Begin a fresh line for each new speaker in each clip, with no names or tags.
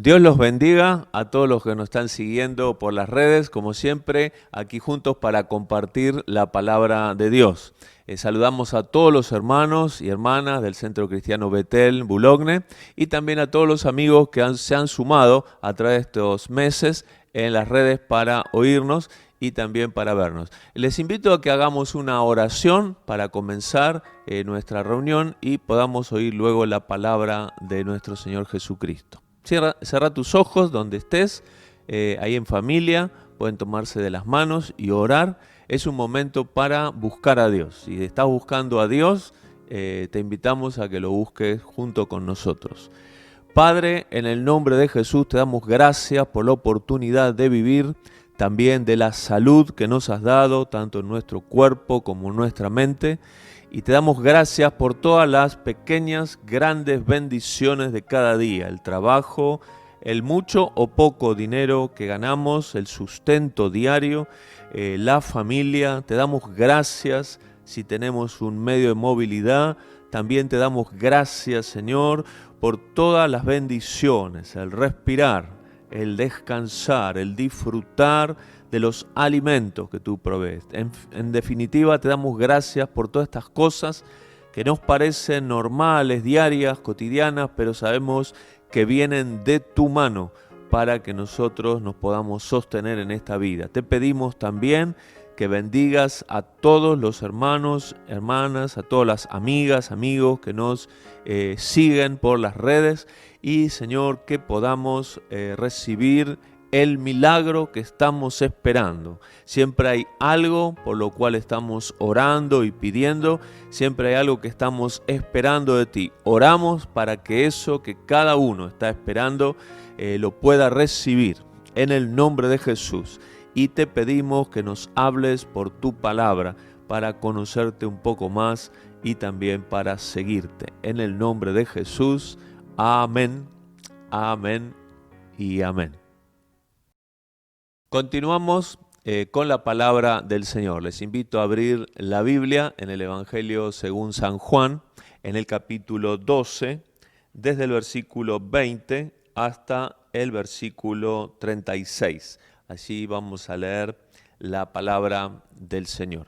Dios los bendiga a todos los que nos están siguiendo por las redes, como siempre, aquí juntos para compartir la palabra de Dios. Saludamos a todos los hermanos y hermanas del Centro Cristiano Betel, Boulogne, y también a todos los amigos que se han sumado a través de estos meses en las redes para oírnos y también para vernos. Les invito a que hagamos una oración para comenzar nuestra reunión y podamos oír luego la palabra de nuestro Señor Jesucristo. Cierra tus ojos donde estés, ahí en familia, pueden tomarse de las manos y orar. Es un momento para buscar a Dios. Si estás buscando a Dios, te invitamos a que lo busques junto con nosotros. Padre, en el nombre de Jesús te damos gracias por la oportunidad de vivir, también de la salud que nos has dado, tanto en nuestro cuerpo como en nuestra mente. Y te damos gracias por todas las pequeñas, grandes bendiciones de cada día, el trabajo, el mucho o poco dinero que ganamos, el sustento diario, la familia. Te damos gracias si tenemos un medio de movilidad. También te damos gracias, Señor, por todas las bendiciones, el respirar, el descansar, el disfrutar de los alimentos que tú provees. En definitiva, te damos gracias por todas estas cosas que nos parecen normales, diarias, cotidianas, pero sabemos que vienen de tu mano para que nosotros nos podamos sostener en esta vida. Te pedimos también que bendigas a todos los hermanos, hermanas, a todas las amigas, amigos que nos siguen por las redes y, Señor, que podamos recibir el milagro que estamos esperando. Siempre hay algo por lo cual estamos orando y pidiendo, siempre hay algo que estamos esperando de ti. Oramos para que eso que cada uno está esperando lo pueda recibir en el nombre de Jesús. Y te pedimos que nos hables por tu palabra para conocerte un poco más y también para seguirte. En el nombre de Jesús, amén, amén y amén. Continuamos con la palabra del Señor. Les invito a abrir la Biblia en el Evangelio según San Juan, en el capítulo 12, desde el versículo 20 hasta el versículo 36. Allí vamos a leer la palabra del Señor.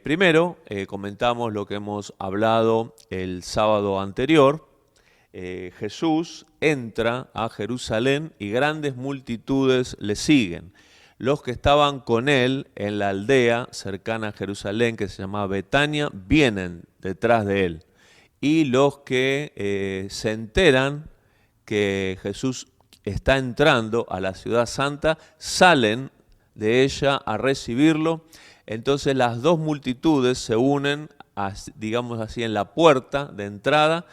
Primero, comentamos lo que hemos hablado el sábado anterior. Jesús entra a Jerusalén y grandes multitudes le siguen. Los que estaban con él en la aldea cercana a Jerusalén, que se llamaba Betania, vienen detrás de él. Y los que se enteran que Jesús está entrando a la ciudad santa, salen de ella a recibirlo. Entonces las dos multitudes se unen, digamos así, en la puerta de entrada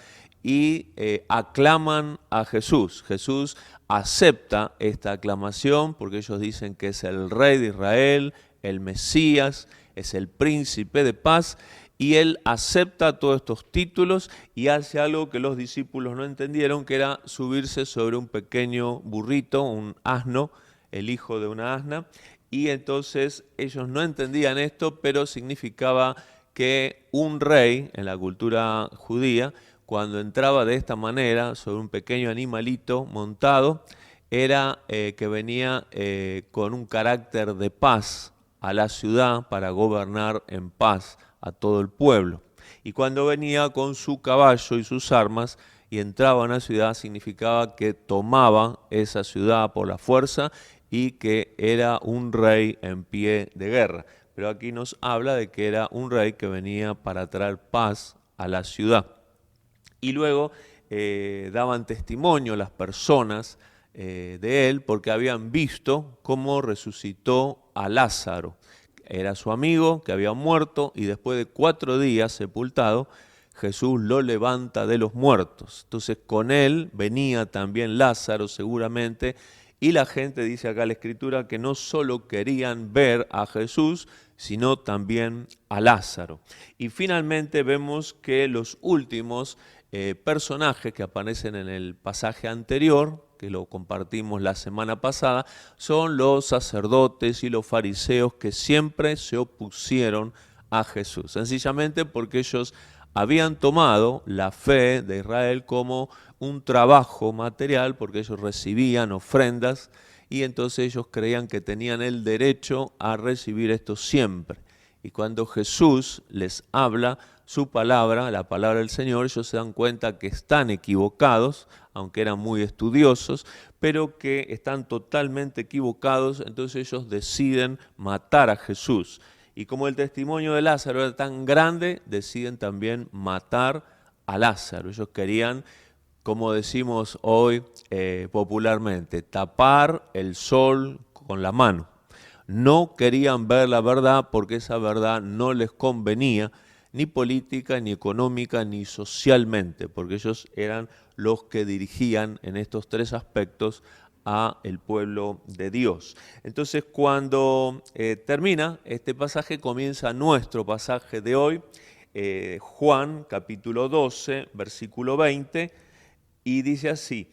y aclaman a Jesús. Jesús acepta esta aclamación porque ellos dicen que es el Rey de Israel, el Mesías, es el Príncipe de Paz, y él acepta todos estos títulos y hace algo que los discípulos no entendieron, que era subirse sobre un pequeño burrito, un asno, el hijo de una asna, y entonces ellos no entendían esto, pero significaba que un rey en la cultura judía, cuando entraba de esta manera sobre un pequeño animalito montado, era que venía con un carácter de paz a la ciudad para gobernar en paz a todo el pueblo. Y cuando venía con su caballo y sus armas y entraba en la ciudad, significaba que tomaba esa ciudad por la fuerza y que era un rey en pie de guerra. Pero aquí nos habla de que era un rey que venía para traer paz a la ciudad. Y luego daban testimonio las personas de él porque habían visto cómo resucitó a Lázaro. Era su amigo que había muerto y después de 4 días sepultado, Jesús lo levanta de los muertos. Entonces con él venía también Lázaro seguramente, y la gente, dice acá la Escritura, que no solo querían ver a Jesús, sino también a Lázaro. Y finalmente vemos que los últimos personajes que aparecen en el pasaje anterior, que lo compartimos la semana pasada, son los sacerdotes y los fariseos que siempre se opusieron a Jesús, sencillamente porque ellos habían tomado la fe de Israel como un trabajo material porque ellos recibían ofrendas y entonces ellos creían que tenían el derecho a recibir esto siempre. Y cuando Jesús les habla su palabra, la palabra del Señor, ellos se dan cuenta que están equivocados, aunque eran muy estudiosos, pero que están totalmente equivocados, entonces ellos deciden matar a Jesús. Y como el testimonio de Lázaro era tan grande, deciden también matar a Lázaro. Ellos querían, como decimos hoy popularmente, tapar el sol con la mano. No querían ver la verdad porque esa verdad no les convenía, ni política, ni económica, ni socialmente, porque ellos eran los que dirigían en estos tres aspectos a el pueblo de Dios. Entonces, cuando termina este pasaje, comienza nuestro pasaje de hoy, Juan capítulo 12, versículo 20, y dice así: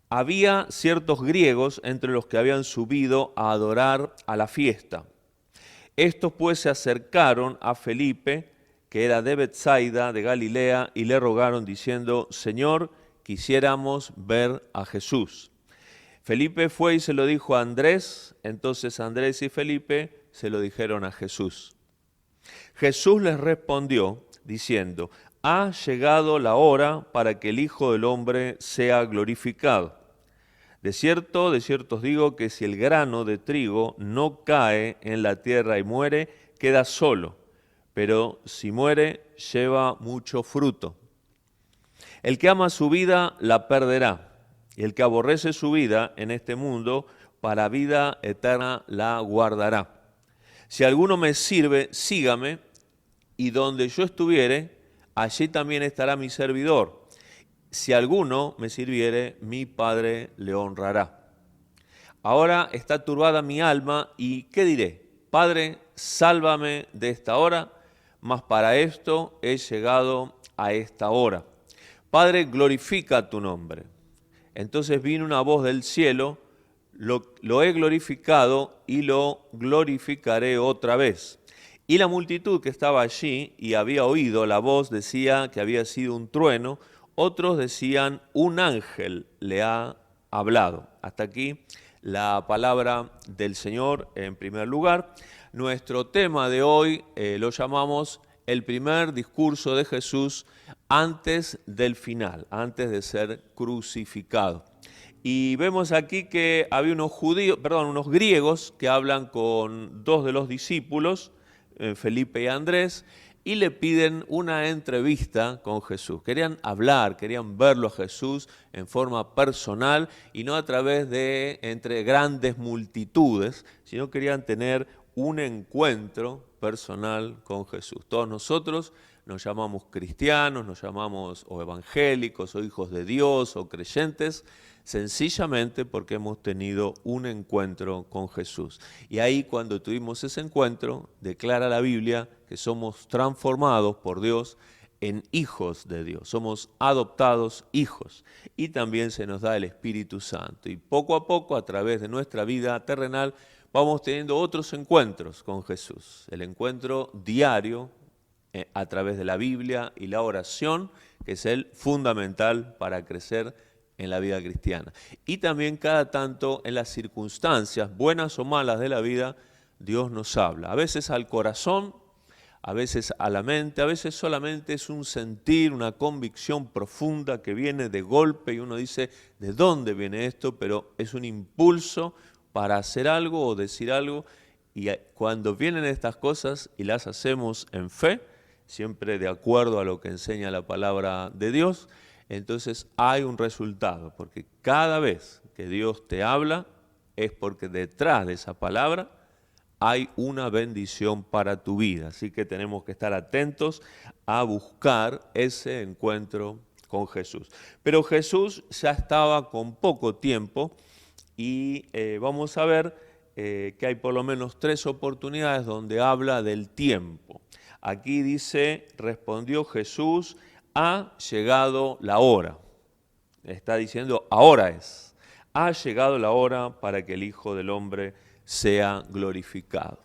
había ciertos griegos entre los que habían subido a adorar a la fiesta. Estos pues se acercaron a Felipe, que era de Betsaida, de Galilea, y le rogaron diciendo: Señor, quisiéramos ver a Jesús. Felipe fue y se lo dijo a Andrés, entonces Andrés y Felipe se lo dijeron a Jesús. Jesús les respondió diciendo: ha llegado la hora para que el Hijo del Hombre sea glorificado. De cierto os digo que si el grano de trigo no cae en la tierra y muere, queda solo, pero si muere, lleva mucho fruto. El que ama su vida, la perderá, y el que aborrece su vida en este mundo, para vida eterna la guardará. Si alguno me sirve, sígame, y donde yo estuviere, allí también estará mi servidor. Si alguno me sirviere, mi Padre le honrará. Ahora está turbada mi alma, y ¿qué diré? Padre, sálvame de esta hora, mas para esto he llegado a esta hora. Padre, glorifica tu nombre. Entonces vino una voz del cielo: lo he glorificado y lo glorificaré otra vez. Y la multitud que estaba allí y había oído la voz decía que había sido un trueno, otros decían: un ángel le ha hablado. Hasta aquí la palabra del Señor en primer lugar. Nuestro tema de hoy lo llamamos el primer discurso de Jesús antes del final, antes de ser crucificado. Y vemos aquí que había unos griegos que hablan con dos de los discípulos, Felipe y Andrés, y le piden una entrevista con Jesús. Querían hablar, querían verlo a Jesús en forma personal y no a través de entre grandes multitudes, sino querían tener un encuentro personal con Jesús. Todos nosotros nos llamamos cristianos, nos llamamos o evangélicos, o hijos de Dios, o creyentes, sencillamente porque hemos tenido un encuentro con Jesús. Y ahí, cuando tuvimos ese encuentro, declara la Biblia que somos transformados por Dios en hijos de Dios. Somos adoptados hijos. Y también se nos da el Espíritu Santo. Y poco a poco, a través de nuestra vida terrenal, vamos teniendo otros encuentros con Jesús. El encuentro diario a través de la Biblia y la oración, que es el fundamental para crecer en la vida cristiana. Y también cada tanto en las circunstancias, buenas o malas de la vida, Dios nos habla. A veces al corazón, a veces a la mente, a veces solamente es un sentir, una convicción profunda que viene de golpe y uno dice: ¿de dónde viene esto? Pero es un impulso para hacer algo o decir algo, y cuando vienen estas cosas y las hacemos en fe, siempre de acuerdo a lo que enseña la palabra de Dios, entonces hay un resultado, porque cada vez que Dios te habla es porque detrás de esa palabra hay una bendición para tu vida. Así que tenemos que estar atentos a buscar ese encuentro con Jesús. Pero Jesús ya estaba con poco tiempo y vamos a ver que hay por lo menos 3 oportunidades donde habla del tiempo. Aquí dice: respondió Jesús: ha llegado la hora. Está diciendo: ahora es. Ha llegado la hora para que el Hijo del Hombre sea glorificado.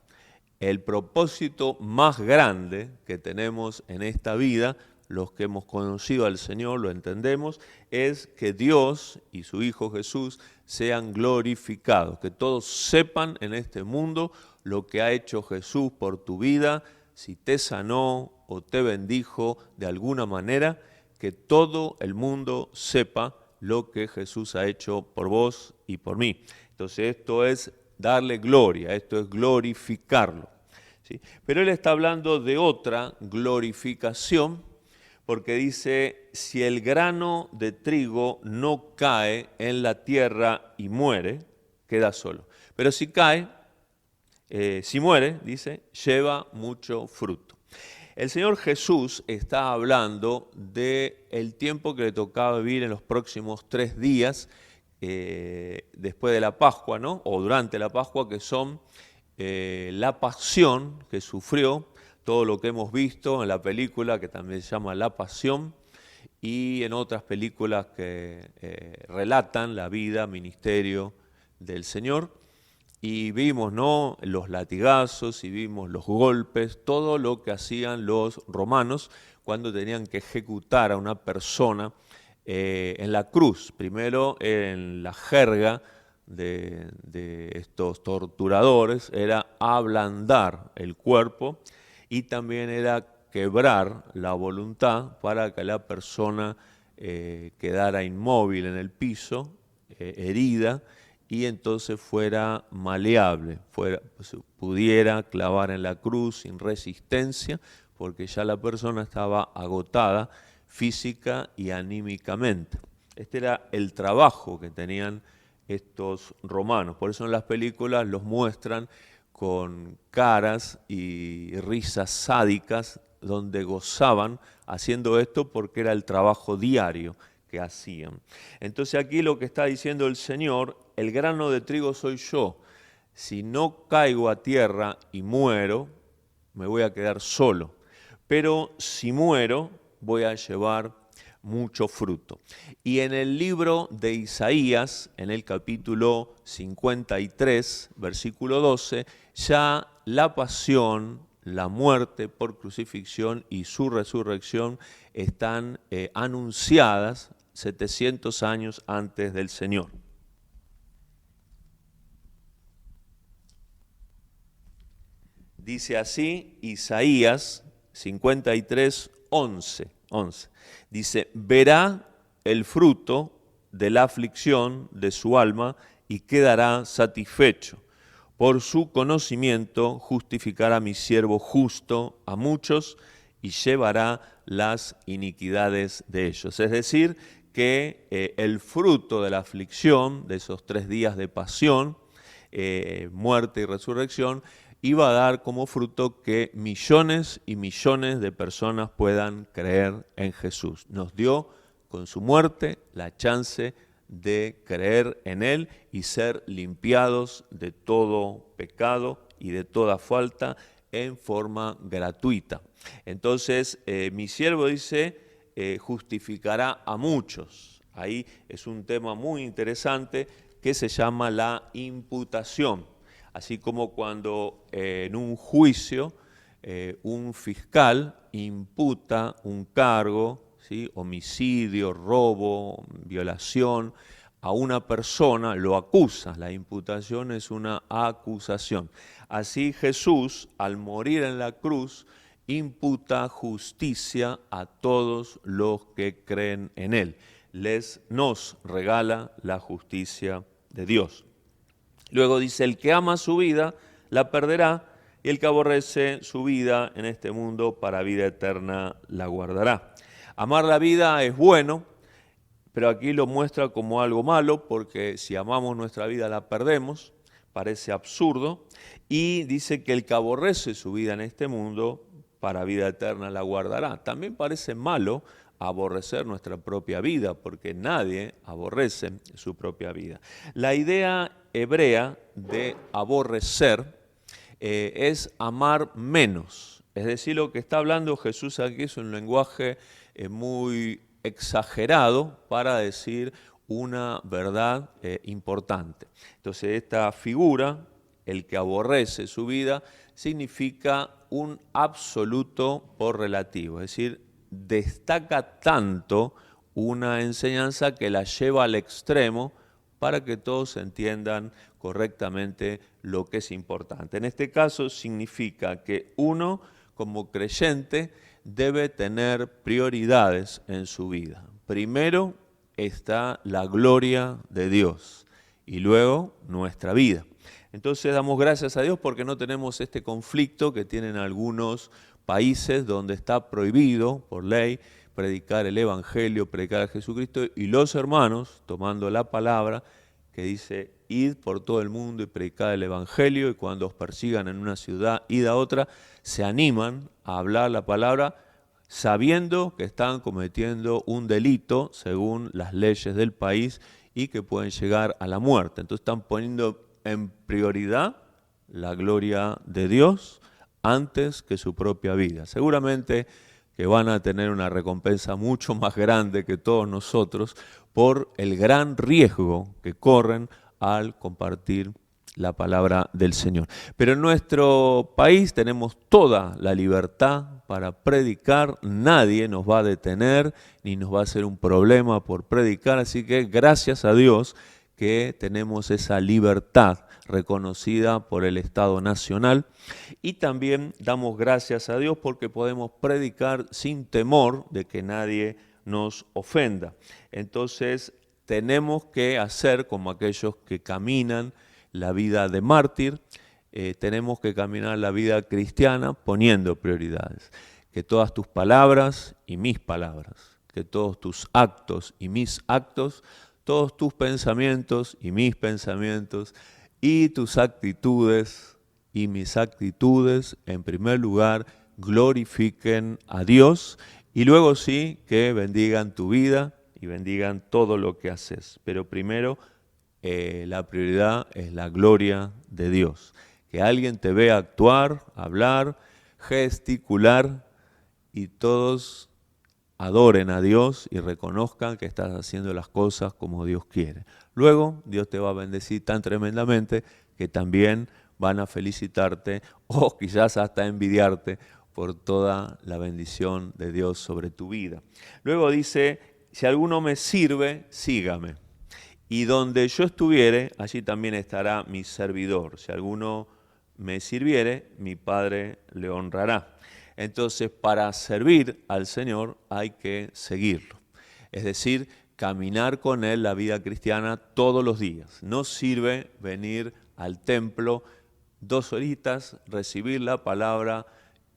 El propósito más grande que tenemos en esta vida los que hemos conocido al Señor lo entendemos, es que Dios y su Hijo Jesús sean glorificados, que todos sepan en este mundo lo que ha hecho Jesús por tu vida, si te sanó o te bendijo de alguna manera, que todo el mundo sepa lo que Jesús ha hecho por vos y por mí. Entonces esto es darle gloria, esto es glorificarlo, ¿sí? Pero él está hablando de otra glorificación, porque dice, si el grano de trigo no cae en la tierra y muere, queda solo. Pero si cae, si muere, dice, lleva mucho fruto. El Señor Jesús está hablando del tiempo que le tocaba vivir en los próximos 3 días después de la Pascua, ¿no? O durante la Pascua, que son la pasión que sufrió, todo lo que hemos visto en la película que también se llama La Pasión, y en otras películas que relatan la vida, ministerio del Señor. Y vimos, ¿no?, los latigazos y vimos los golpes, todo lo que hacían los romanos cuando tenían que ejecutar a una persona en la cruz. Primero, en la jerga de estos torturadores, era ablandar el cuerpo y también era quebrar la voluntad para que la persona quedara inmóvil en el piso, herida, y entonces fuera maleable, pudiera clavar en la cruz sin resistencia, porque ya la persona estaba agotada física y anímicamente. Este era el trabajo que tenían estos romanos. Por eso en las películas los muestran con caras y risas sádicas, donde gozaban haciendo esto porque era el trabajo diario que hacían. Entonces aquí lo que está diciendo el Señor, el grano de trigo soy yo. Si no caigo a tierra y muero, me voy a quedar solo. Pero si muero, voy a llevar mucho fruto. Y en el libro de Isaías, en el capítulo 53, versículo 12, ya la pasión, la muerte por crucifixión y su resurrección están anunciadas 700 años antes del Señor. Dice así Isaías 53, 11. Dice, verá el fruto de la aflicción de su alma y quedará satisfecho. Por su conocimiento justificará mi siervo justo a muchos y llevará las iniquidades de ellos. Es decir, que el fruto de la aflicción, de esos 3 días de pasión, muerte y resurrección, iba a dar como fruto que millones y millones de personas puedan creer en Jesús. Nos dio con su muerte la chance de creer en Él y ser limpiados de todo pecado y de toda falta en forma gratuita. Entonces, mi siervo dice, justificará a muchos. Ahí es un tema muy interesante que se llama la imputación. Así como cuando en un juicio un fiscal imputa un cargo, ¿sí?, homicidio, robo, violación, a una persona, lo acusa. La imputación es una acusación. Así Jesús, al morir en la cruz, imputa justicia a todos los que creen en Él. Nos regala la justicia de Dios. Luego dice, el que ama su vida la perderá, y el que aborrece su vida en este mundo para vida eterna la guardará. Amar la vida es bueno, pero aquí lo muestra como algo malo, porque si amamos nuestra vida la perdemos, parece absurdo, y dice que el que aborrece su vida en este mundo para vida eterna la guardará. También parece malo aborrecer nuestra propia vida, porque nadie aborrece su propia vida. La idea hebrea de aborrecer es amar menos. Es decir, lo que está hablando Jesús aquí es un lenguaje muy exagerado para decir una verdad importante. Entonces, esta figura, el que aborrece su vida, significa un absoluto por relativo, es decir, destaca tanto una enseñanza que la lleva al extremo para que todos entiendan correctamente lo que es importante. En este caso significa que uno, como creyente, debe tener prioridades en su vida. Primero está la gloria de Dios y luego nuestra vida. Entonces damos gracias a Dios porque no tenemos este conflicto que tienen algunos países donde está prohibido por ley predicar el Evangelio, predicar a Jesucristo, y los hermanos, tomando la palabra que dice, id por todo el mundo y predicad el Evangelio, y cuando os persigan en una ciudad, id a otra, se animan a hablar la palabra sabiendo que están cometiendo un delito según las leyes del país y que pueden llegar a la muerte. Entonces están poniendo en prioridad la gloria de Dios antes que su propia vida. Seguramente que van a tener una recompensa mucho más grande que todos nosotros por el gran riesgo que corren al compartir la palabra del Señor. Pero en nuestro país tenemos toda la libertad para predicar, nadie nos va a detener ni nos va a hacer un problema por predicar, así que gracias a Dios que tenemos esa libertad reconocida por el Estado Nacional, y también damos gracias a Dios porque podemos predicar sin temor de que nadie nos ofenda. Entonces tenemos que hacer como aquellos que caminan la vida de mártir, tenemos que caminar la vida cristiana poniendo prioridades. Que todas tus palabras y mis palabras, que todos tus actos y mis actos, todos tus pensamientos y mis pensamientos, y tus actitudes y mis actitudes, en primer lugar, glorifiquen a Dios, y luego sí que bendigan tu vida y bendigan todo lo que haces. Pero primero, la prioridad es la gloria de Dios. Que alguien te vea actuar, hablar, gesticular, y todos adoren a Dios y reconozcan que estás haciendo las cosas como Dios quiere. Luego Dios te va a bendecir tan tremendamente que también van a felicitarte o quizás hasta envidiarte por toda la bendición de Dios sobre tu vida. Luego dice, si alguno me sirve, sígame. Y donde yo estuviere, allí también estará mi servidor. Si alguno me sirviere, mi Padre le honrará. Entonces, para servir al Señor hay que seguirlo. Es decir, caminar con Él la vida cristiana todos los días. No sirve venir al templo 2 horitas, recibir la palabra,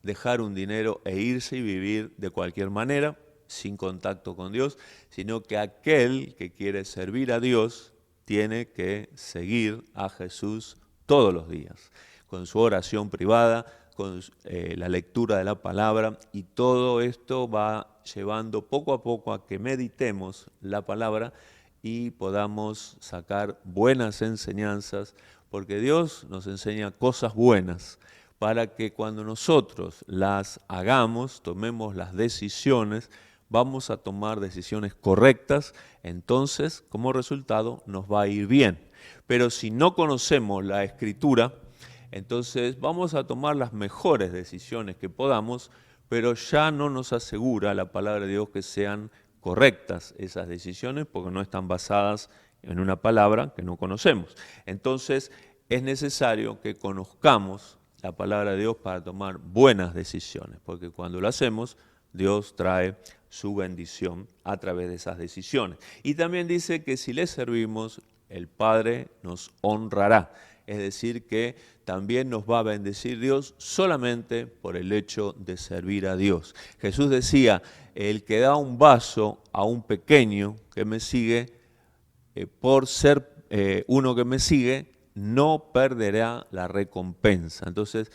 dejar un dinero e irse y vivir de cualquier manera, sin contacto con Dios, sino que aquel que quiere servir a Dios tiene que seguir a Jesús todos los días, con su oración privada, con la lectura de la palabra, y todo esto va llevando poco a poco a que meditemos la palabra y podamos sacar buenas enseñanzas, porque Dios nos enseña cosas buenas para que cuando nosotros las hagamos, tomemos las decisiones, vamos a tomar decisiones correctas, entonces como resultado nos va a ir bien. Pero si no conocemos la Escritura, entonces vamos a tomar las mejores decisiones que podamos, pero ya no nos asegura la palabra de Dios que sean correctas esas decisiones, porque no están basadas en una palabra que no conocemos. Entonces es necesario que conozcamos la palabra de Dios para tomar buenas decisiones, porque cuando lo hacemos, Dios trae su bendición a través de esas decisiones. Y también dice que si le servimos, el Padre nos honrará. Es decir, que también nos va a bendecir Dios solamente por el hecho de servir a Dios. Jesús decía, el que da un vaso a un pequeño que me sigue, por ser uno que me sigue, no perderá la recompensa. Entonces,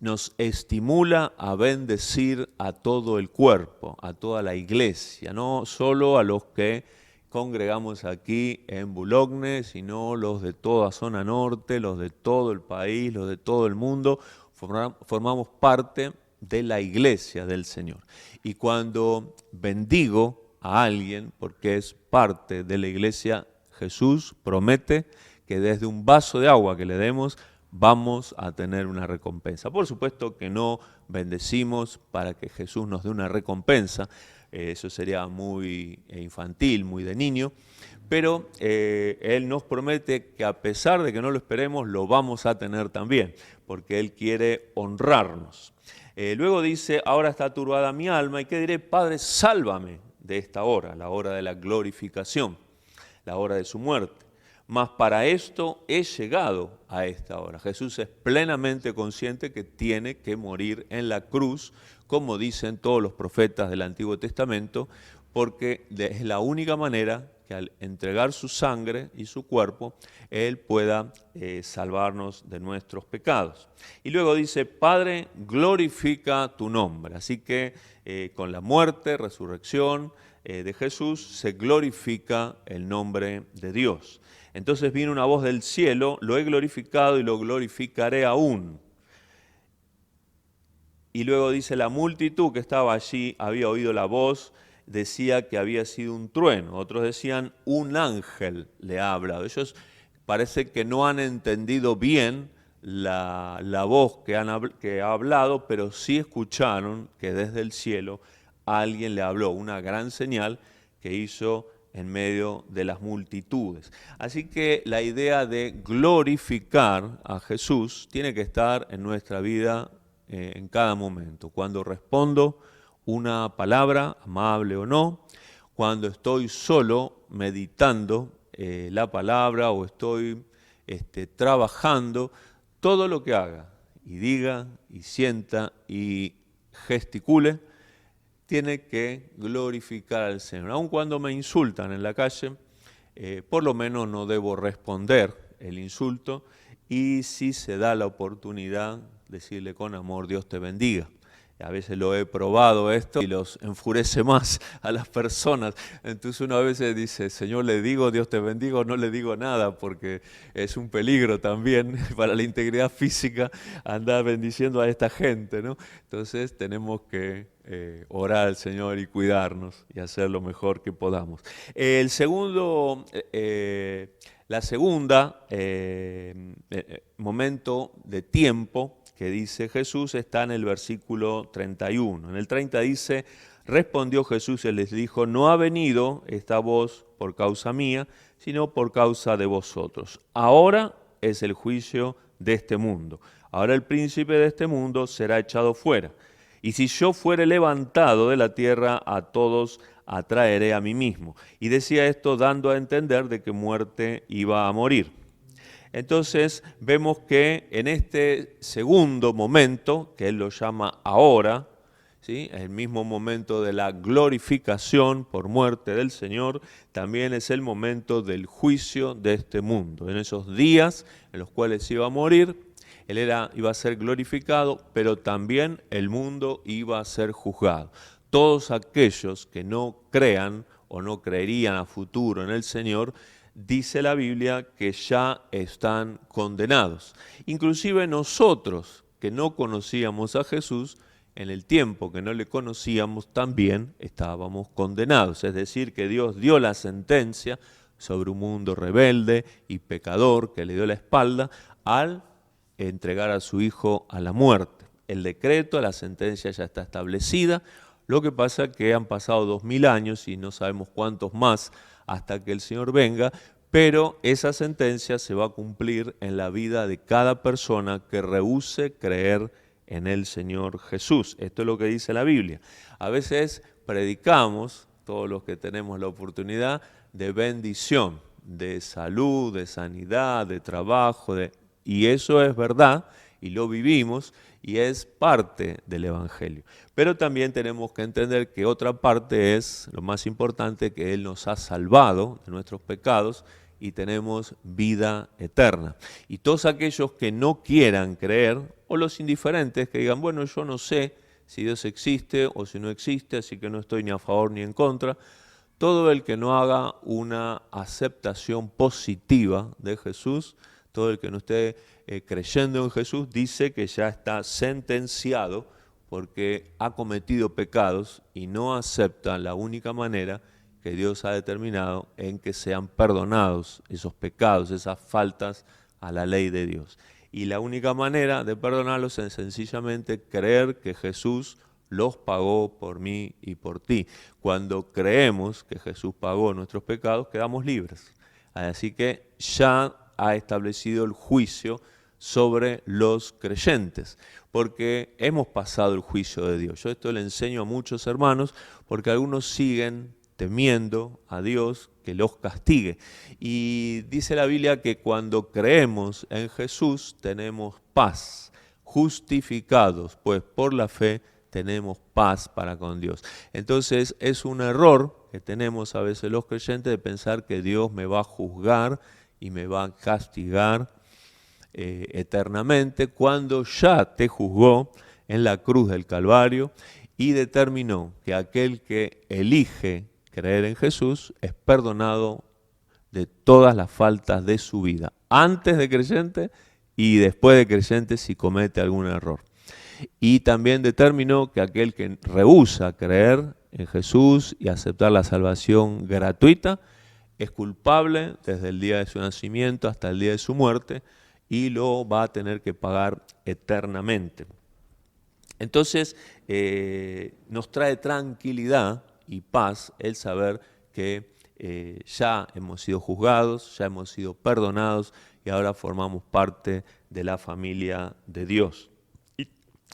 nos estimula a bendecir a todo el cuerpo, a toda la iglesia, no solo a los que congregamos aquí en Boulogne, sino los de toda zona norte, los de todo el país, los de todo el mundo, formamos parte de la iglesia del Señor. Y cuando bendigo a alguien, porque es parte de la iglesia, Jesús promete que desde un vaso de agua que le demos, vamos a tener una recompensa. Por supuesto que no bendecimos para que Jesús nos dé una recompensa, eso sería muy infantil, muy de niño, pero Él nos promete que a pesar de que no lo esperemos, lo vamos a tener también, porque Él quiere honrarnos. Luego dice, ahora está turbada mi alma, ¿y qué diré? Padre, sálvame de esta hora, la hora de la glorificación, la hora de su muerte. Mas para esto he llegado a esta hora. Jesús es plenamente consciente que tiene que morir en la cruz, como dicen todos los profetas del Antiguo Testamento, porque es la única manera que al entregar su sangre y su cuerpo, Él pueda salvarnos de nuestros pecados. Y luego dice, Padre, glorifica tu nombre. Así que con la muerte, resurrección de Jesús, se glorifica el nombre de Dios. Entonces viene una voz del cielo, lo he glorificado y lo glorificaré aún. Y luego dice, la multitud que estaba allí había oído la voz, decía que había sido un trueno. Otros decían, un ángel le ha hablado. Ellos parece que no han entendido bien la voz que ha hablado, pero sí escucharon que desde el cielo alguien le habló, una gran señal que hizo en medio de las multitudes. Así que la idea de glorificar a Jesús tiene que estar en nuestra vida en cada momento. Cuando respondo una palabra, amable o no, cuando estoy solo meditando la palabra o estoy trabajando, todo lo que haga y diga y sienta y gesticule, tiene que glorificar al Señor. Aun cuando me insultan en la calle, por lo menos no debo responder el insulto y si se da la oportunidad, decirle con amor, Dios te bendiga. A veces lo he probado esto y los enfurece más a las personas. Entonces uno a veces dice, Señor, le digo Dios te bendiga o no le digo nada, porque es un peligro también para la integridad física andar bendiciendo a esta gente, ¿no? Entonces tenemos que orar al Señor y cuidarnos y hacer lo mejor que podamos. La segunda momento de tiempo que dice Jesús está en el versículo 31. En el 30 dice, respondió Jesús y les dijo, no ha venido esta voz por causa mía, sino por causa de vosotros. Ahora es el juicio de este mundo. Ahora el príncipe de este mundo será echado fuera. Y si yo fuere levantado de la tierra, a todos atraeré a mí mismo. Y decía esto dando a entender de que muerte iba a morir. Entonces vemos que en este segundo momento, que él lo llama ahora, ¿sí? El mismo momento de la glorificación por muerte del Señor, también es el momento del juicio de este mundo. En esos días en los cuales iba a morir, él iba a ser glorificado, pero también el mundo iba a ser juzgado. Todos aquellos que no crean o no creerían a futuro en el Señor, dice la Biblia que ya están condenados. Inclusive nosotros que no conocíamos a Jesús, en el tiempo que no le conocíamos también estábamos condenados. Es decir, que Dios dio la sentencia sobre un mundo rebelde y pecador que le dio la espalda al entregar a su Hijo a la muerte. El decreto, la sentencia ya está establecida. Lo que pasa es que han pasado 2000 años y no sabemos cuántos más hasta que el Señor venga, pero esa sentencia se va a cumplir en la vida de cada persona que rehúse creer en el Señor Jesús. Esto es lo que dice la Biblia. A veces predicamos, todos los que tenemos la oportunidad, de bendición, de salud, de sanidad, de trabajo, y eso es verdad y lo vivimos y es parte del Evangelio. Pero también tenemos que entender que otra parte es, lo más importante, que Él nos ha salvado de nuestros pecados y tenemos vida eterna. Y todos aquellos que no quieran creer, o los indiferentes que digan, bueno, yo no sé si Dios existe o si no existe, así que no estoy ni a favor ni en contra, todo el que no haga una aceptación positiva de Jesús, todo el que no esté creyendo en Jesús, dice que ya está sentenciado porque ha cometido pecados y no acepta la única manera que Dios ha determinado en que sean perdonados esos pecados, esas faltas a la ley de Dios. y la única manera de perdonarlos es sencillamente creer que Jesús los pagó por mí y por ti. Cuando creemos que Jesús pagó nuestros pecados, quedamos libres. Así que ya ha establecido el juicio sobre los creyentes, porque hemos pasado el juicio de Dios. Yo esto le enseño a muchos hermanos, porque algunos siguen temiendo a Dios que los castigue. Y dice la Biblia que cuando creemos en Jesús tenemos paz, justificados, pues por la fe tenemos paz para con Dios. Entonces es un error que tenemos a veces los creyentes de pensar que Dios me va a juzgar y me va a castigar eternamente, cuando ya te juzgó en la cruz del Calvario y determinó que aquel que elige creer en Jesús es perdonado de todas las faltas de su vida, antes de creyente y después de creyente si comete algún error. Y también determinó que aquel que rehúsa creer en Jesús y aceptar la salvación gratuita es culpable desde el día de su nacimiento hasta el día de su muerte, y lo va a tener que pagar eternamente. Entonces, nos trae tranquilidad y paz el saber que ya hemos sido juzgados, ya hemos sido perdonados y ahora formamos parte de la familia de Dios. Y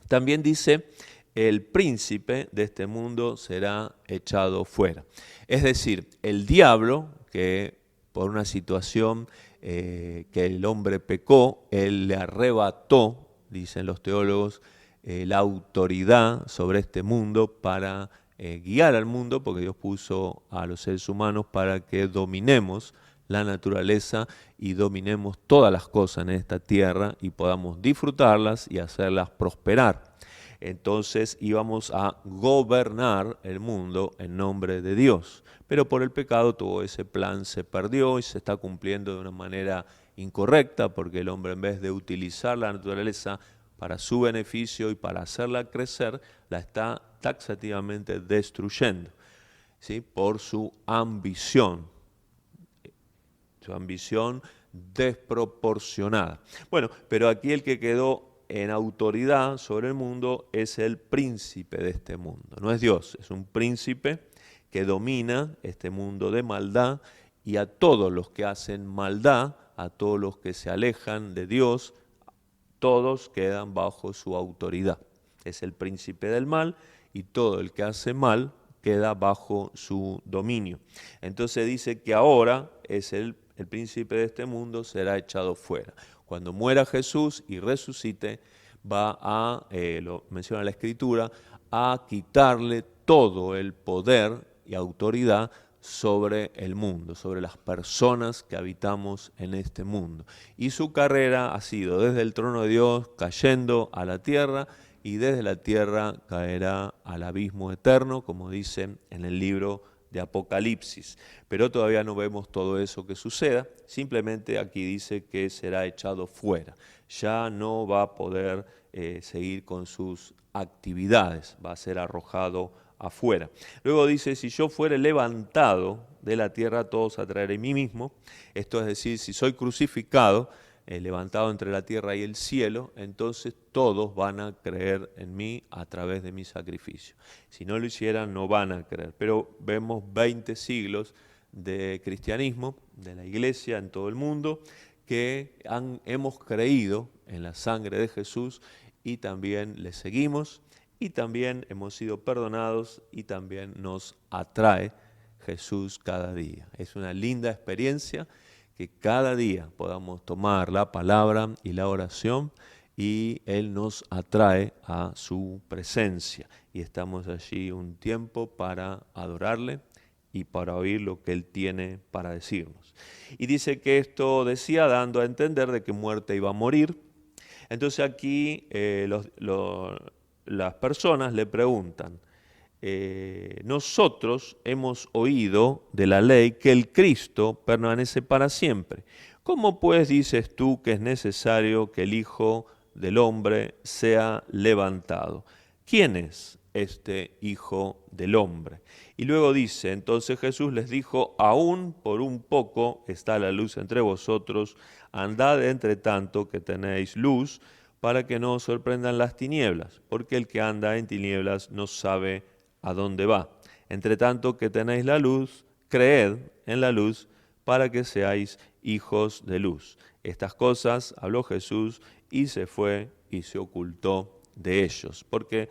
también dice, el príncipe de este mundo será echado fuera. Es decir, el diablo, que por una situación que el hombre pecó, él le arrebató, dicen los teólogos, la autoridad sobre este mundo para guiar al mundo, porque Dios puso a los seres humanos para que dominemos la naturaleza y dominemos todas las cosas en esta tierra y podamos disfrutarlas y hacerlas prosperar. Entonces íbamos a gobernar el mundo en nombre de Dios. Pero por el pecado todo ese plan se perdió y se está cumpliendo de una manera incorrecta, porque el hombre, en vez de utilizar la naturaleza para su beneficio y para hacerla crecer, la está taxativamente destruyendo, ¿sí? Por su ambición desproporcionada. Bueno, pero aquí el que quedó en autoridad sobre el mundo es el príncipe de este mundo. No es Dios, es un príncipe que domina este mundo de maldad, y a todos los que hacen maldad, a todos los que se alejan de Dios, todos quedan bajo su autoridad. Es el príncipe del mal y todo el que hace mal queda bajo su dominio. Entonces dice que ahora es el príncipe de este mundo será echado fuera. Cuando muera Jesús y resucite, va a, lo menciona la Escritura, a quitarle todo el poder y autoridad sobre el mundo, sobre las personas que habitamos en este mundo. Y su carrera ha sido desde el trono de Dios cayendo a la tierra, y desde la tierra caerá al abismo eterno, como dice en el libro de Apocalipsis. Pero todavía no vemos todo eso que suceda, simplemente aquí dice que será echado fuera. Ya no va a poder seguir con sus actividades, va a ser arrojado afuera. Luego dice, si yo fuere levantado de la tierra, todos atraeré a mí mismo. Esto es decir, si soy crucificado, levantado entre la tierra y el cielo, entonces todos van a creer en mí a través de mi sacrificio. Si no lo hicieran, no van a creer. Pero vemos 20 siglos de cristianismo, de la iglesia en todo el mundo, que hemos creído en la sangre de Jesús y también le seguimos, y también hemos sido perdonados y también nos atrae Jesús cada día. Es una linda experiencia que cada día podamos tomar la palabra y la oración y Él nos atrae a su presencia. Y estamos allí un tiempo para adorarle y para oír lo que Él tiene para decirnos. Y dice que esto decía dando a entender de que muerte iba a morir. Entonces aquí las personas le preguntan, nosotros hemos oído de la ley que el Cristo permanece para siempre. ¿Cómo pues dices tú que es necesario que el Hijo del Hombre sea levantado? ¿Quién es este Hijo del Hombre? Y luego dice, entonces Jesús les dijo, aún por un poco está la luz entre vosotros, andad entre tanto que tenéis luz, para que no os sorprendan las tinieblas, porque el que anda en tinieblas no sabe a dónde va. Entre tanto que tenéis la luz, creed en la luz, para que seáis hijos de luz. Estas cosas habló Jesús y se fue y se ocultó de ellos, porque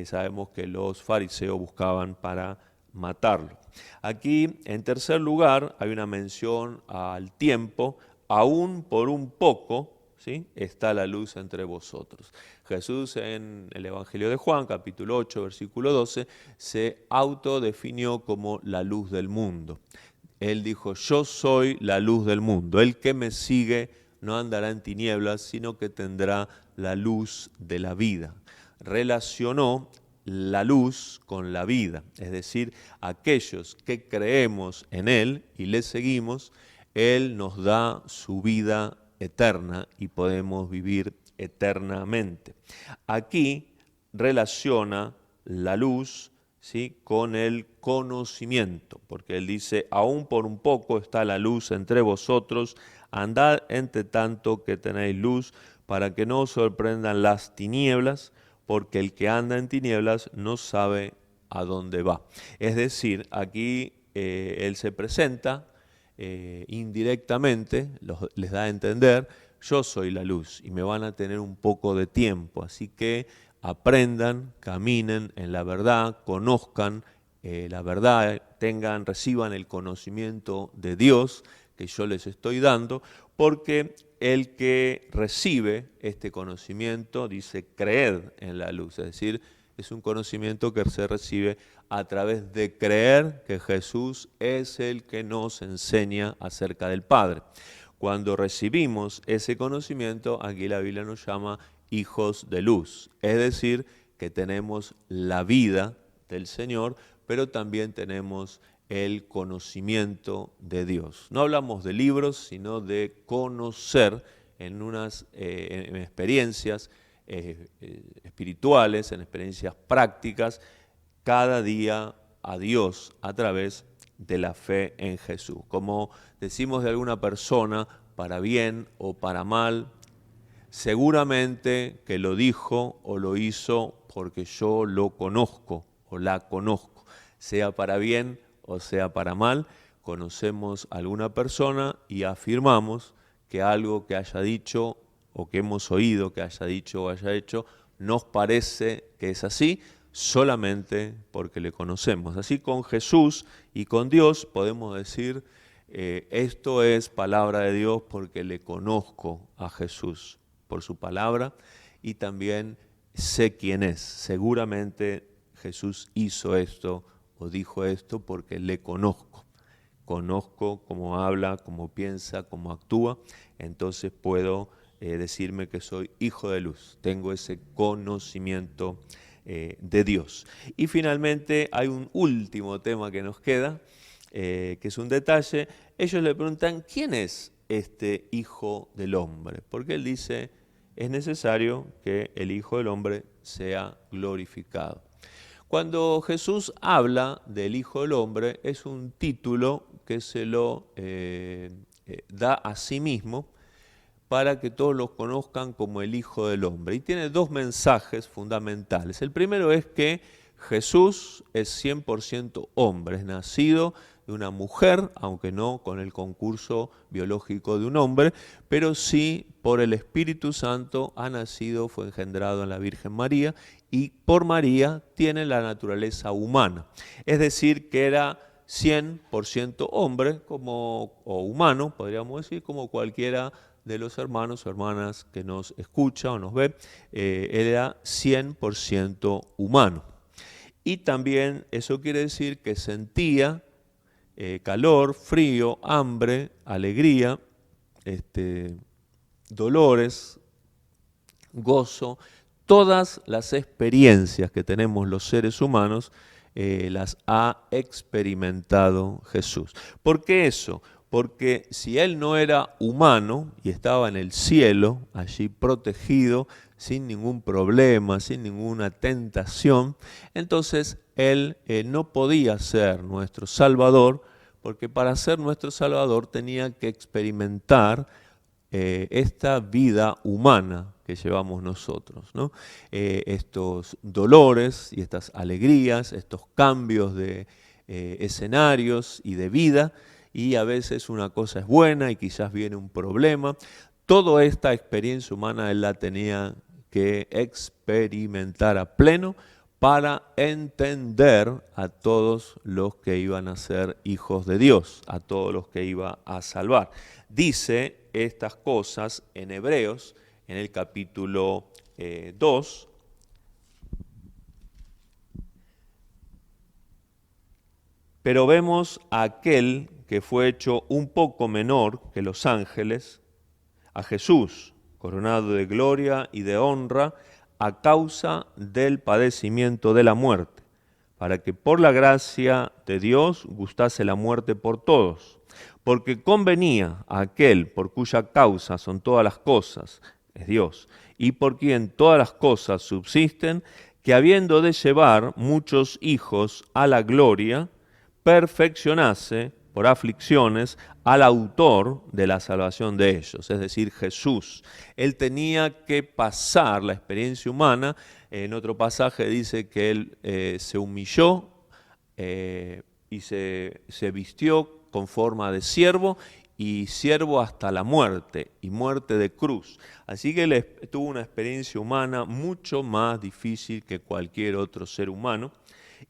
sabemos que los fariseos buscaban para matarlo. Aquí, en tercer lugar, hay una mención al tiempo, aún por un poco, ¿sí?, está la luz entre vosotros. Jesús en el Evangelio de Juan, capítulo 8, versículo 12, se autodefinió como la luz del mundo. Él dijo, yo soy la luz del mundo, el que me sigue no andará en tinieblas, sino que tendrá la luz de la vida. Relacionó la luz con la vida, es decir, aquellos que creemos en Él y le seguimos, Él nos da su vida eterna y podemos vivir eternamente. Aquí relaciona la luz, ¿sí?, con el conocimiento, porque Él dice, aún por un poco está la luz entre vosotros, andad entre tanto que tenéis luz, para que no os sorprendan las tinieblas, porque el que anda en tinieblas no sabe a dónde va. Es decir, aquí Él se presenta indirectamente, les da a entender, yo soy la luz y me van a tener un poco de tiempo, así que aprendan, caminen en la verdad, conozcan la verdad, reciban el conocimiento de Dios que yo les estoy dando, porque el que recibe este conocimiento dice creed en la luz, es decir, es un conocimiento que se recibe a través de creer que Jesús es el que nos enseña acerca del Padre. Cuando recibimos ese conocimiento, aquí la Biblia nos llama hijos de luz, es decir, que tenemos la vida del Señor, pero también tenemos el conocimiento de Dios. No hablamos de libros, sino de conocer en unas en experiencias espirituales, en experiencias prácticas, cada día a Dios a través de la fe en Jesús. Como decimos de alguna persona, para bien o para mal, seguramente que lo dijo o lo hizo porque yo lo conozco o la conozco, sea para bien o sea para mal, conocemos a alguna persona y afirmamos que algo que haya dicho o que hemos oído que haya dicho o haya hecho, nos parece que es así solamente porque le conocemos. Así con Jesús y con Dios podemos decir, esto es palabra de Dios porque le conozco a Jesús por su palabra y también sé quién es. Seguramente Jesús hizo esto o dijo esto porque le conozco. Conozco cómo habla, cómo piensa, cómo actúa, entonces puedo decirme que soy hijo de luz. Tengo ese conocimiento de Dios. Y finalmente hay un último tema que nos queda, que es un detalle. Ellos le preguntan, ¿quién es este Hijo del Hombre? Porque Él dice, es necesario que el Hijo del Hombre sea glorificado. Cuando Jesús habla del Hijo del Hombre, es un título que se lo da a sí mismo para que todos lo conozcan como el Hijo del Hombre. Y tiene dos mensajes fundamentales. El primero es que Jesús es 100% hombre, es nacido de una mujer, aunque no con el concurso biológico de un hombre, pero sí por el Espíritu Santo ha nacido, fue engendrado en la Virgen María y por María tiene la naturaleza humana. Es decir, que era 100% hombre o humano, podríamos decir, como cualquiera de los hermanos o hermanas que nos escucha o nos ve, él era 100% humano. Y también eso quiere decir que sentía calor, frío, hambre, alegría, dolores, gozo. Todas las experiencias que tenemos los seres humanos las ha experimentado Jesús. ¿Por qué eso? Porque si Él no era humano y estaba en el cielo, allí protegido, sin ningún problema, sin ninguna tentación, entonces Él no podía ser nuestro Salvador, porque para ser nuestro Salvador tenía que experimentar esta vida humana que llevamos nosotros, ¿no? Estos dolores y estas alegrías, estos cambios de escenarios y de vida, y a veces una cosa es buena y quizás viene un problema. Toda esta experiencia humana él la tenía que experimentar a pleno para entender a todos los que iban a ser hijos de Dios, a todos los que iba a salvar. Dice estas cosas en Hebreos, en el capítulo 2, pero vemos a aquel que fue hecho un poco menor que los ángeles, a Jesús, coronado de gloria y de honra, a causa del padecimiento de la muerte, para que por la gracia de Dios gustase la muerte por todos, porque convenía a aquel por cuya causa son todas las cosas, es Dios, y por quien todas las cosas subsisten, que habiendo de llevar muchos hijos a la gloria, perfeccionase por aflicciones al autor de la salvación de ellos, es decir, Jesús. Él tenía que pasar la experiencia humana. En otro pasaje dice que él se humilló y se vistió con forma de siervo, y siervo hasta la muerte, y muerte de cruz. Así que él tuvo una experiencia humana mucho más difícil que cualquier otro ser humano,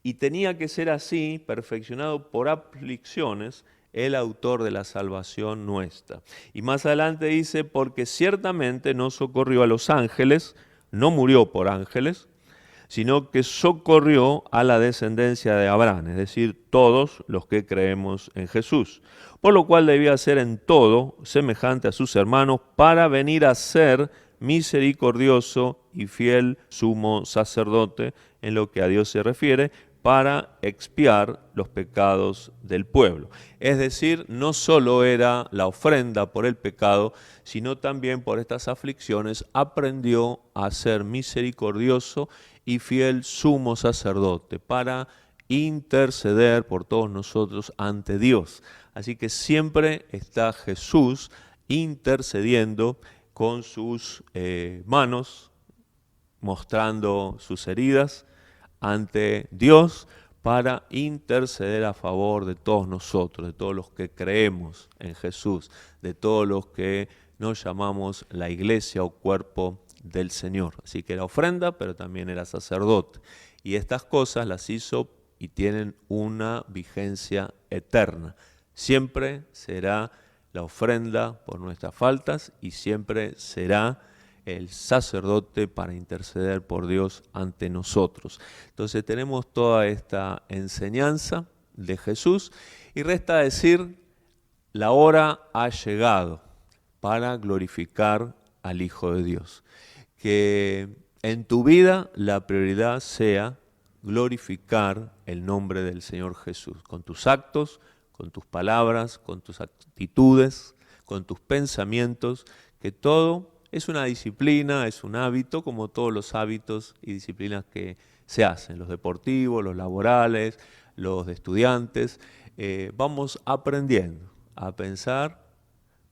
y tenía que ser así, perfeccionado por aflicciones, el autor de la salvación nuestra. Y más adelante dice, porque ciertamente no socorrió a los ángeles, no murió por ángeles, sino que socorrió a la descendencia de Abraham, es decir, todos los que creemos en Jesús. Por lo cual debía ser en todo semejante a sus hermanos para venir a ser misericordioso y fiel sumo sacerdote en lo que a Dios se refiere, para expiar los pecados del pueblo. Es decir, no solo era la ofrenda por el pecado, sino también por estas aflicciones aprendió a ser misericordioso y fiel sumo sacerdote para interceder por todos nosotros ante Dios. Así que siempre está Jesús intercediendo con sus manos, mostrando sus heridas ante Dios para interceder a favor de todos nosotros, de todos los que creemos en Jesús, de todos los que nos llamamos la iglesia o cuerpo del Señor. Así que era ofrenda, pero también era sacerdote. Y estas cosas las hizo y tienen una vigencia eterna. Siempre será la ofrenda por nuestras faltas y siempre será el sacerdote para interceder por Dios ante nosotros. Entonces tenemos toda esta enseñanza de Jesús y resta decir, la hora ha llegado para glorificar al Hijo de Dios. Que en tu vida la prioridad sea glorificar el nombre del Señor Jesús, con tus actos, con tus palabras, con tus actitudes, con tus pensamientos, que todo es una disciplina, es un hábito, como todos los hábitos y disciplinas que se hacen, los deportivos, los laborales, los de estudiantes. Vamos aprendiendo a pensar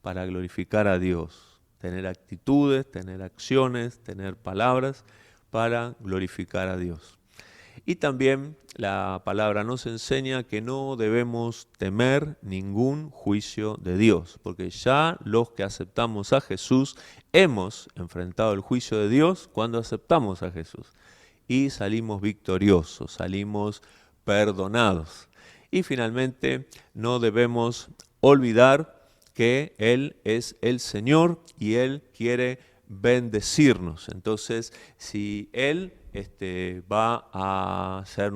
para glorificar a Dios, tener actitudes, tener acciones, tener palabras para glorificar a Dios. Y también la palabra nos enseña que no debemos temer ningún juicio de Dios, porque ya los que aceptamos a Jesús hemos enfrentado el juicio de Dios cuando aceptamos a Jesús y salimos victoriosos, salimos perdonados. Y finalmente no debemos olvidar que Él es el Señor y Él quiere bendecirnos. Entonces, si Él va a ser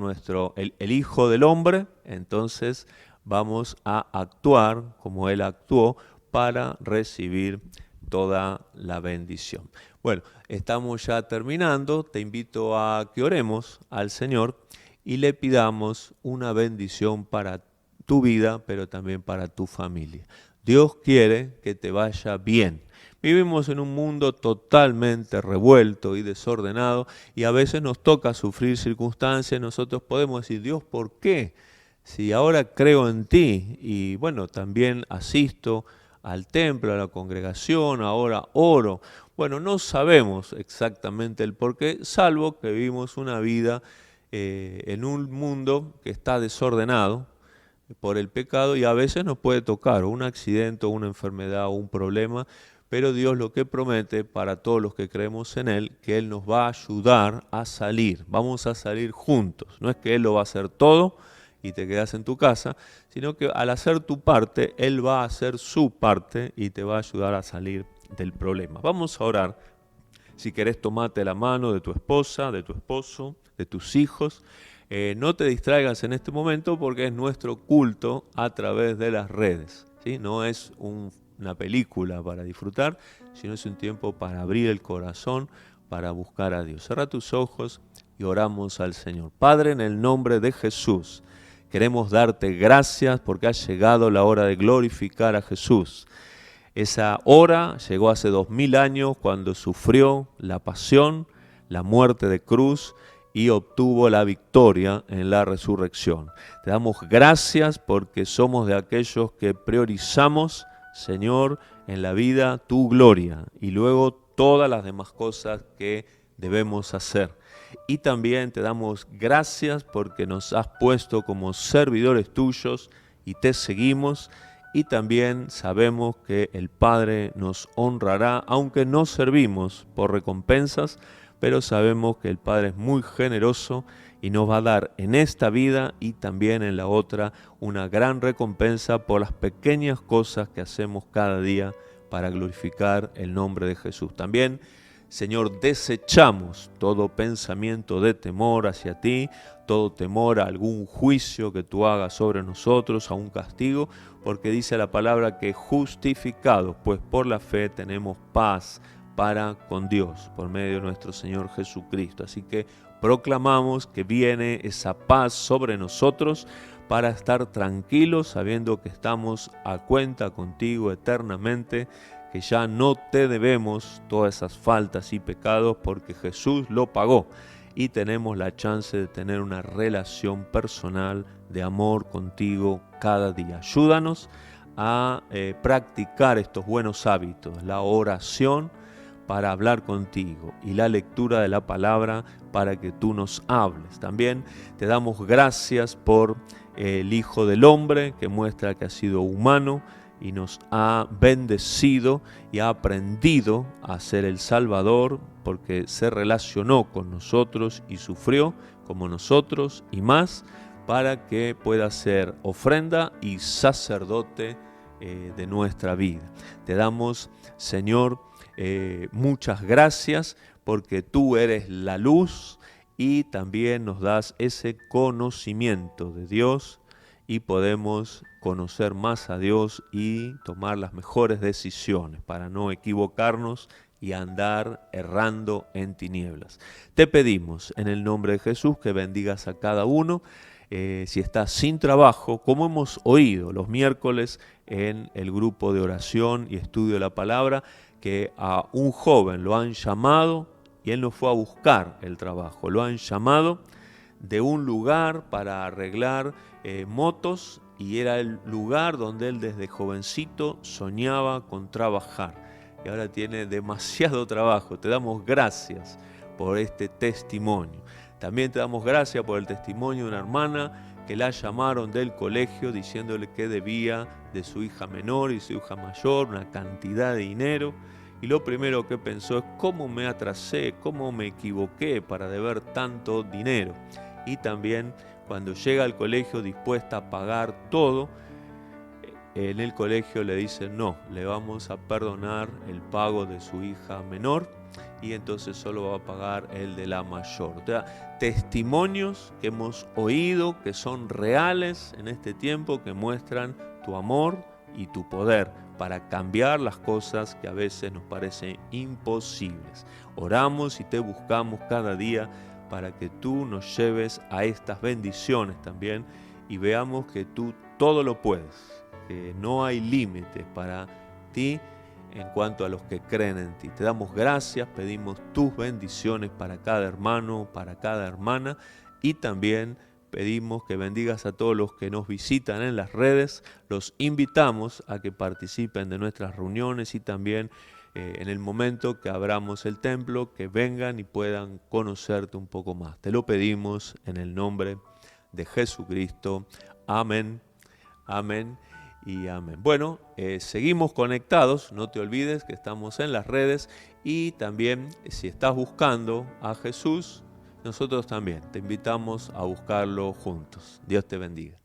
el Hijo del Hombre, entonces vamos a actuar como Él actuó para recibir toda la bendición. Bueno, estamos ya terminando. Te invito a que oremos al Señor y le pidamos una bendición para tu vida, pero también para tu familia. Dios quiere que te vaya bien. Vivimos en un mundo totalmente revuelto y desordenado y a veces nos toca sufrir circunstancias. Nosotros podemos decir, Dios, ¿por qué? Si ahora creo en ti y bueno, también asisto al templo, a la congregación, ahora oro. Bueno, no sabemos exactamente el porqué, salvo que vivimos una vida en un mundo que está desordenado por el pecado y a veces nos puede tocar un accidente, una enfermedad o un problema, pero Dios lo que promete para todos los que creemos en Él, que Él nos va a ayudar a salir, vamos a salir juntos, no es que Él lo va a hacer todo y te quedas en tu casa, sino que al hacer tu parte, Él va a hacer su parte y te va a ayudar a salir del problema. Vamos a orar. Si querés, tomate la mano de tu esposa, de tu esposo, de tus hijos. No te distraigas en este momento porque es nuestro culto a través de las redes, ¿sí? No es una película para disfrutar, sino es un tiempo para abrir el corazón, para buscar a Dios. Cerra tus ojos y oramos al Señor. Padre, en el nombre de Jesús, queremos darte gracias porque ha llegado la hora de glorificar a Jesús. Esa hora llegó hace 2000 años cuando sufrió la pasión, la muerte de cruz y obtuvo la victoria en la resurrección. Te damos gracias porque somos de aquellos que priorizamos, Señor, en la vida tu gloria y luego todas las demás cosas que debemos hacer. Y también te damos gracias porque nos has puesto como servidores tuyos y te seguimos. Y también sabemos que el Padre nos honrará, aunque no servimos por recompensas, pero sabemos que el Padre es muy generoso y nos va a dar en esta vida y también en la otra una gran recompensa por las pequeñas cosas que hacemos cada día para glorificar el nombre de Jesús. También, Señor, desechamos todo pensamiento de temor hacia ti, todo temor a algún juicio que tú hagas sobre nosotros, a un castigo, porque dice la palabra que justificados, pues por la fe tenemos paz para con Dios, por medio de nuestro Señor Jesucristo. Así que proclamamos que viene esa paz sobre nosotros para estar tranquilos, sabiendo que estamos a cuenta contigo eternamente, que ya no te debemos todas esas faltas y pecados porque Jesús lo pagó y tenemos la chance de tener una relación personal de amor contigo cada día. Ayúdanos a practicar estos buenos hábitos, la oración para hablar contigo y la lectura de la palabra para que tú nos hables. También te damos gracias por el Hijo del Hombre que muestra que ha sido humano y nos ha bendecido y ha aprendido a ser el Salvador porque se relacionó con nosotros y sufrió como nosotros y más para que pueda ser ofrenda y sacerdote de nuestra vida. Te damos, Señor, muchas gracias porque tú eres la luz y también nos das ese conocimiento de Dios y podemos conocer más a Dios y tomar las mejores decisiones para no equivocarnos y andar errando en tinieblas. Te pedimos en el nombre de Jesús que bendigas a cada uno. Si estás sin trabajo, como hemos oído los miércoles en el grupo de oración y estudio de la palabra, que a un joven lo han llamado y él no fue a buscar el trabajo, lo han llamado de un lugar para arreglar motos y era el lugar donde él desde jovencito soñaba con trabajar y ahora tiene demasiado trabajo. Te damos gracias por este testimonio. También te damos gracias por el testimonio de una hermana que la llamaron del colegio diciéndole que debía de su hija menor y su hija mayor una cantidad de dinero. Y lo primero que pensó es cómo me atrasé, cómo me equivoqué para deber tanto dinero. Y también cuando llega al colegio dispuesta a pagar todo, en el colegio le dicen no, le vamos a perdonar el pago de su hija menor y entonces solo va a pagar el de la mayor. O sea, testimonios que hemos oído que son reales en este tiempo que muestran tu amor y tu poder para cambiar las cosas que a veces nos parecen imposibles. Oramos y te buscamos cada día para que tú nos lleves a estas bendiciones también y veamos que tú todo lo puedes, que no hay límites para ti en cuanto a los que creen en ti. Te damos gracias, pedimos tus bendiciones para cada hermano, para cada hermana y también pedimos que bendigas a todos los que nos visitan en las redes. Los invitamos a que participen de nuestras reuniones y también en el momento que abramos el templo, que vengan y puedan conocerte un poco más. Te lo pedimos en el nombre de Jesucristo. Amén, amén y amén. Bueno, seguimos conectados, no te olvides que estamos en las redes y también si estás buscando a Jesús, nosotros también te invitamos a buscarlo juntos. Dios te bendiga.